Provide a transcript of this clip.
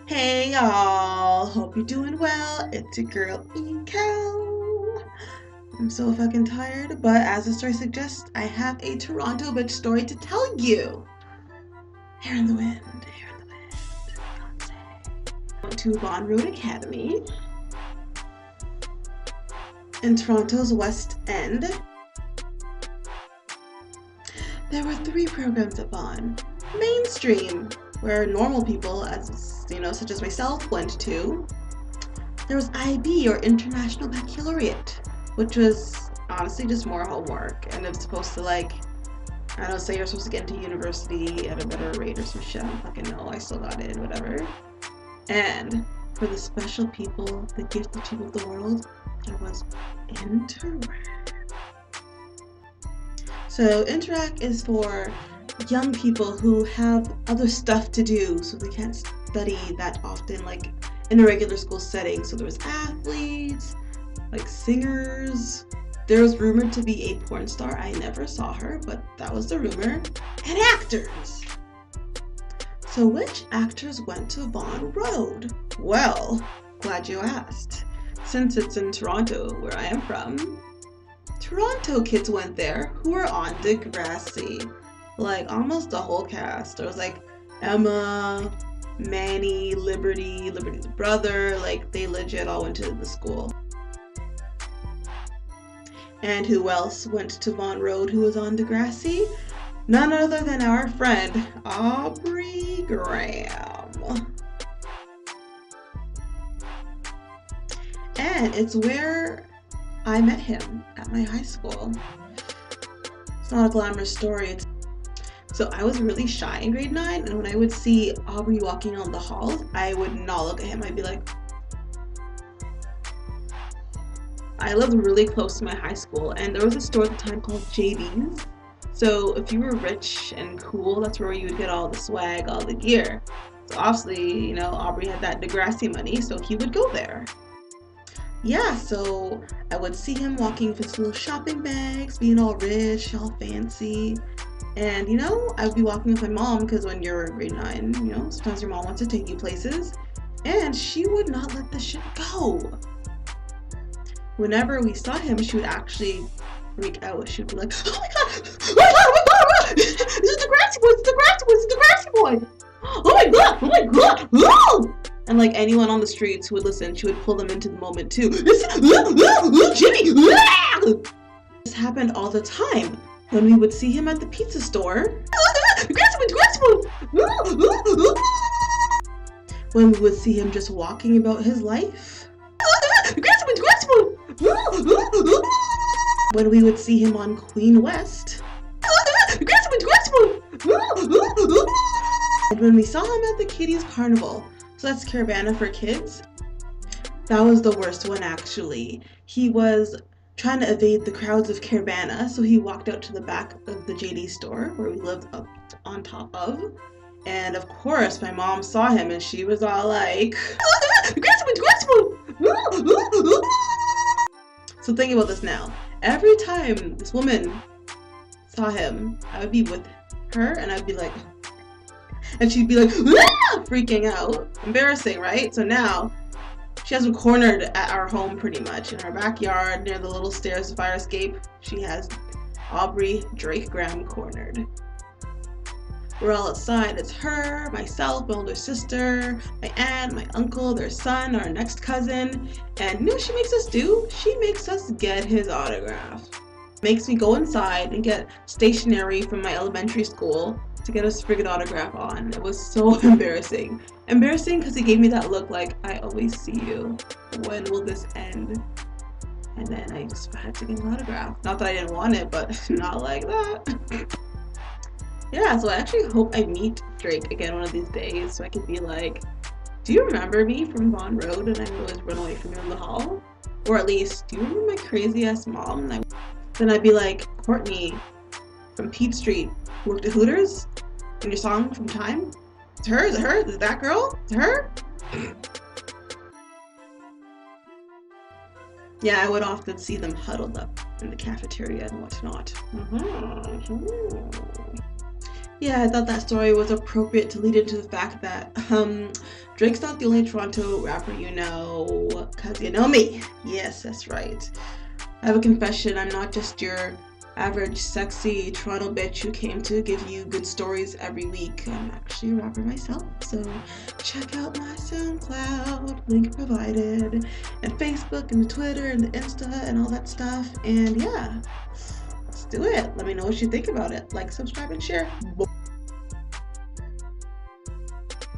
Hey y'all, hope you're doing well. It's your girl Eco. I'm so fucking tired, but as the story suggests, I have a Toronto bitch story to tell you. Hair in the wind, hair in the wind. Beyonce. Went to Vaughan Road Academy in Toronto's West End. There were three programs at Vaughan. Mainstream, where normal people, such as myself, went to. There was IB, or International Baccalaureate, which was honestly just more homework, and it's supposed to say you're supposed to get into university at a better rate or some shit. I don't fucking know. I still got in, whatever. And for the special people, the gifted people of the world, there was Interact. So Interact is for young people who have other stuff to do, so they can't study that often, like in a regular school setting. So there was athletes, like singers. There was rumored to be a porn star. I never saw her, but that was the rumor. And actors. So which actors went to Vaughan Road? Well, glad you asked. Since it's in Toronto, where I am from, Toronto kids went there who were on Degrassi. Like almost the whole cast. There was like Emma, Manny, Liberty's brother. Like they legit all went to the school. And who else went to Vaughan Road who was on Degrassi? None other than our friend Aubrey Graham. And it's where I met him, at my high school. It's not a glamorous story. So I was really shy in grade 9, and when I would see Aubrey walking down the halls, I would not look at him. I'd be like... I lived really close to my high school, and there was a store at the time called JD's. So if you were rich and cool, that's where you would get all the swag, all the gear. So obviously, Aubrey had that Degrassi money, so he would go there. Yeah, so I would see him walking with his little shopping bags, being all rich, all fancy. And, I would be walking with my mom, because when you're grade 9, sometimes your mom wants to take you places. And she would not let the shit go. Whenever we saw him, she would actually freak out. She would be like, oh my god! Oh my god! Oh my god! Oh my god! It's the Degrassi boy! It's the Degrassi boy! It's the Degrassi boy! Oh my god! Oh my god! Oh! And like anyone on the streets who would listen, she would pull them into the moment too. Jimmy! This happened all the time. When we would see him at the pizza store. When we would see him just walking about his life. When we would see him on Queen West. And when we saw him at the Kitties Carnival. So that's Caravana for kids. That was the worst one, actually. He was trying to evade the crowds of Caravana, so he walked out to the back of the JD store where we lived up on top of. And of course, my mom saw him and she was all like, So think about this now. Every time this woman saw him, I would be with her and I'd be like, and she'd be like, freaking out. Embarrassing, right? So now, she has him cornered at our home pretty much. In our backyard, near the little stairs to fire escape, she has Aubrey Drake Graham cornered. We're all outside. It's her, myself, my older sister, my aunt, my uncle, their son, our next cousin. And you know what she makes us do? She makes us get his autograph. Makes me go inside and get stationery from my elementary school to get a friggin' autograph on. It was so embarrassing. Embarrassing because he gave me that look like, I always see you. When will this end? And then I just had to get an autograph. Not that I didn't want it, but not like that. Yeah, so I actually hope I meet Drake again one of these days so I can be like, do you remember me from Vaughan Road and I would always run away from you in the hall? Or at least, do you remember my crazy ass mom? And then I'd be like, Courtney from Peach Street, who worked at Hooters, in your song from Time? It's her? Is it her? Is it that girl? Is it her? Yeah, I would often see them huddled up in the cafeteria and whatnot. Yeah, I thought that story was appropriate to lead into the fact that Drake's not the only Toronto rapper you know, cause you know me. Yes, that's right. I have a confession. I'm not just your average sexy Toronto bitch who came to give you good stories every week. I'm actually a rapper myself, so check out my SoundCloud, link provided, and Facebook and the Twitter and the Insta and all that stuff. And yeah, let's do it. Let me know what you think about it. Like, subscribe, and share.